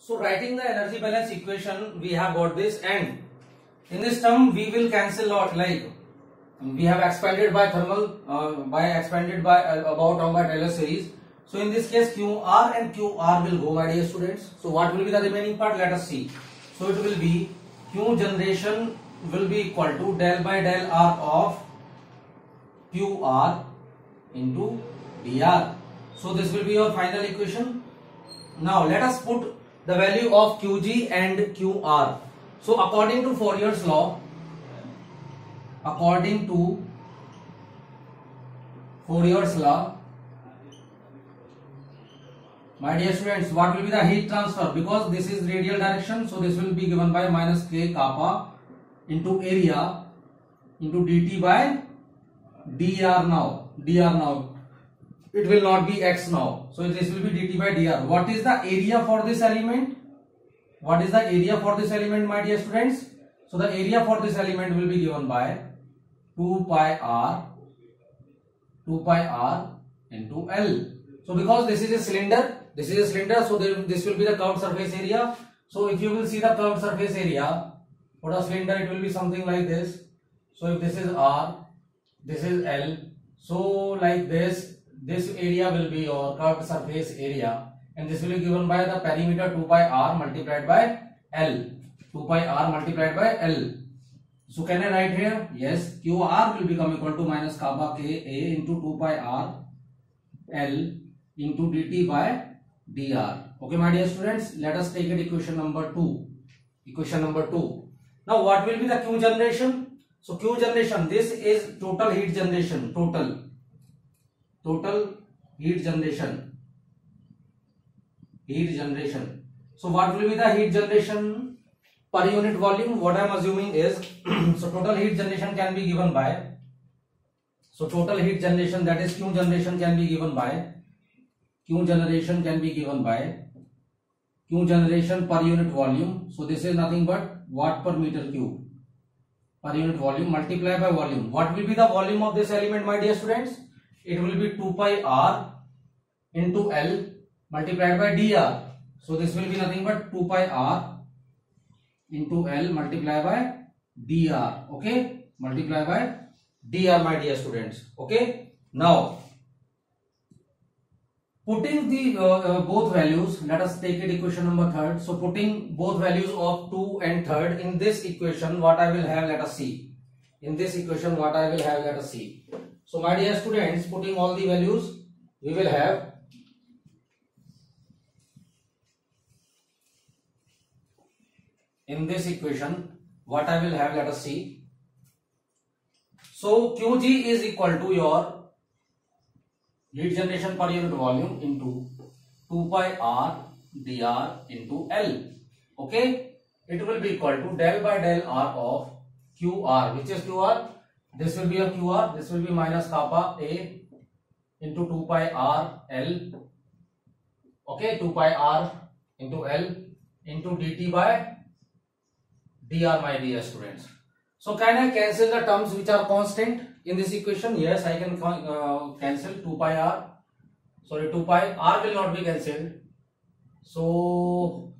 So writing the energy balance equation, we have got this, and in this term we will cancel out, like we have expanded by thermal, about on by Taylor series. So in this case QR and QR will go, my dear students. So what will be the remaining part? Let us see. So it will be Q generation will be equal to del by del R of QR into dr. So this will be your final equation. Now let us put the value of Qg and QR. So according to Fourier's law, my dear students, what will be the heat transfer? Because this is radial direction, so this will be given by minus K kappa into area into dt by dr now. It will not be x now. So this will be dt by dr. What is the area for this element? My dear students? So the area for this element will be given by 2 pi r into L. So because this is a cylinder, so this will be the curved surface area. So if you will see the curved surface area for the cylinder, it will be something like this. So if this is R, this is L. So like this area will be your curved surface area, and this will be given by the perimeter 2 pi r multiplied by L. So can I write here? Yes, QR will become equal to minus kappa K A into 2 pi r L into dt by dr. Okay, my dear students, let us take it equation number 2. Now what will be the Q generation? So Q generation, this is total heat generation, total heat generation. So what will be the heat generation per unit volume? What I am assuming is so total heat generation can be given by, total heat generation, that is Q generation, can be given by Q generation per unit volume. So this is nothing but watt per meter cube per unit volume multiplied by volume. What will be the volume of this element, my dear students? It will be 2 pi r into L multiplied by dr. So this will be nothing but 2 pi r into L multiplied by dr. Okay, multiplied by dr, my dear students. Okay, now putting the both values, let us take it equation number 3rd. So putting both values of 2 and 3rd in this equation, what I will have, let us see. So my dear students, putting all the values, we will have in this equation, what I will have, let us see. So Qg is equal to your heat generation per unit volume into 2 pi r dr into L. Okay, it will be equal to del by del r of QR. Which is QR? This will be a QR. This will be minus kappa A into 2 pi r L. Okay, 2 pi r into L into dt by dr, my dear students. So can I cancel the terms which are constant in this equation? Yes, I can cancel 2 pi r. Sorry, 2 pi r will not be cancelled. So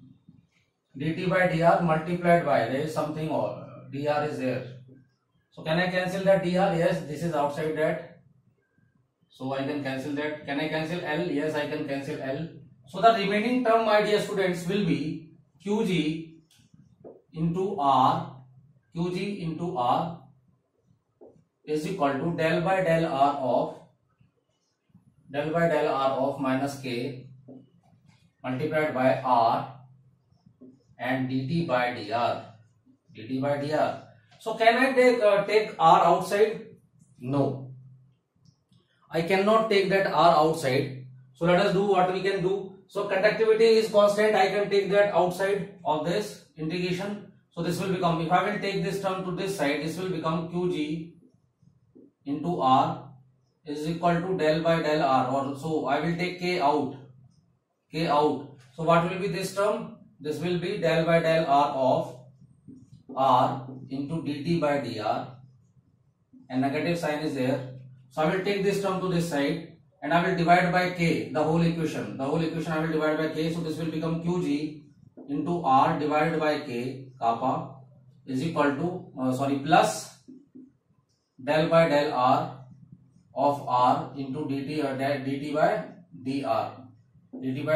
dt by dr multiplied by, there is something or dr is there. So can I cancel that dr? Yes, this is outside that. So I can cancel that. Can I cancel L? Yes, I can cancel L. So the remaining term, my dear students, will be Qg into R is equal to del by del R of minus K multiplied by R and dt by dr. So can I take R outside? No, I cannot take that R outside. So let us do what we can do. So conductivity is constant. I can take that outside of this integration. So this will become, if I will take this term to this side, this will become Qg into R is equal to del by del R. Or so I will take K out. So what will be this term? This will be del by del R of R into dt by dr, and negative sign is there. So I will take this term to this side and I will divide by K, the whole equation. I will divide by K. So this will become Qg into R divided by K kappa is equal to plus del by del R of R into dt by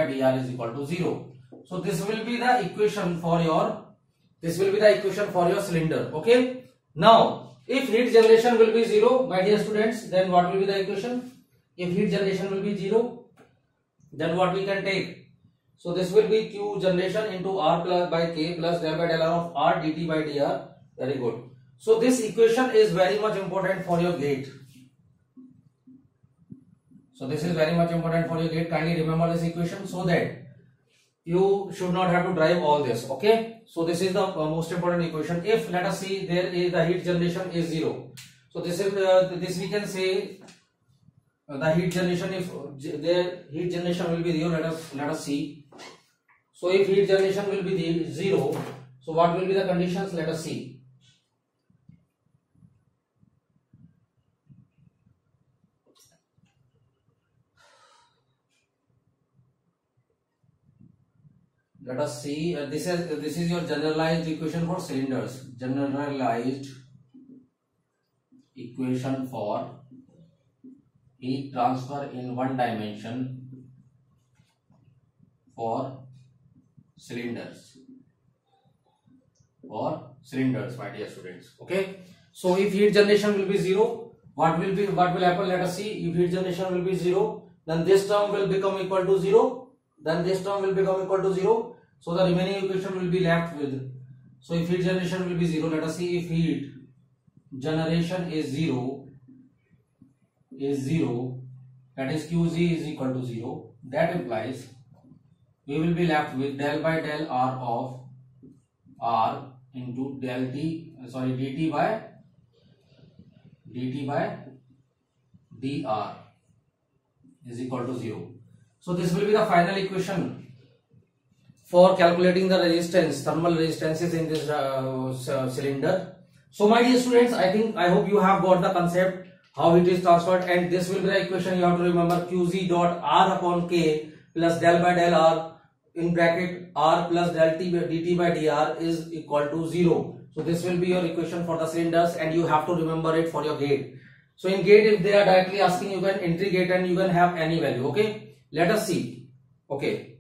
dr is equal to 0. So this will be the equation for your cylinder. Okay. Now if heat generation will be 0, my dear students, then what will be the equation? If heat generation will be 0, then what we can take? So this will be Q generation into R plus by K plus del by del R of R dt by dr. Very good. So this equation is very much important for your gate. So this is very much important for your gate. Kindly remember this equation so that you should not have to drive all this. Okay. So this is the most important equation. If let us see there is the heat generation is 0. So this is this we can say the heat generation, if their heat generation will be 0, let us see. So if heat generation will be 0, so what will be the conditions? Let us see. Let us see. This is your generalized equation for cylinders. Generalized equation for heat transfer in one dimension for cylinders. My dear students. Okay. So if heat generation will be 0, what will happen? Let us see. If heat generation will be 0, then this term will become equal to 0. Then this term will become equal to 0. So the remaining equation will be left with. So if heat generation will be 0, let us see. If heat generation is 0, that is Qg is equal to 0. That implies we will be left with del by del R of R into dt by dr is equal to 0. So this will be the final equation for calculating the resistance, thermal resistances in this cylinder. So my dear students, I hope you have got the concept how it is transferred, and this will be the equation. You have to remember Qg dot R upon K plus del by del R in bracket R plus del dt by dr is equal to 0. So this will be your equation for the cylinders, and you have to remember it for your gate. So in gate, if they are directly asking, you can integrate and you can have any value. Okay, let us see. Okay.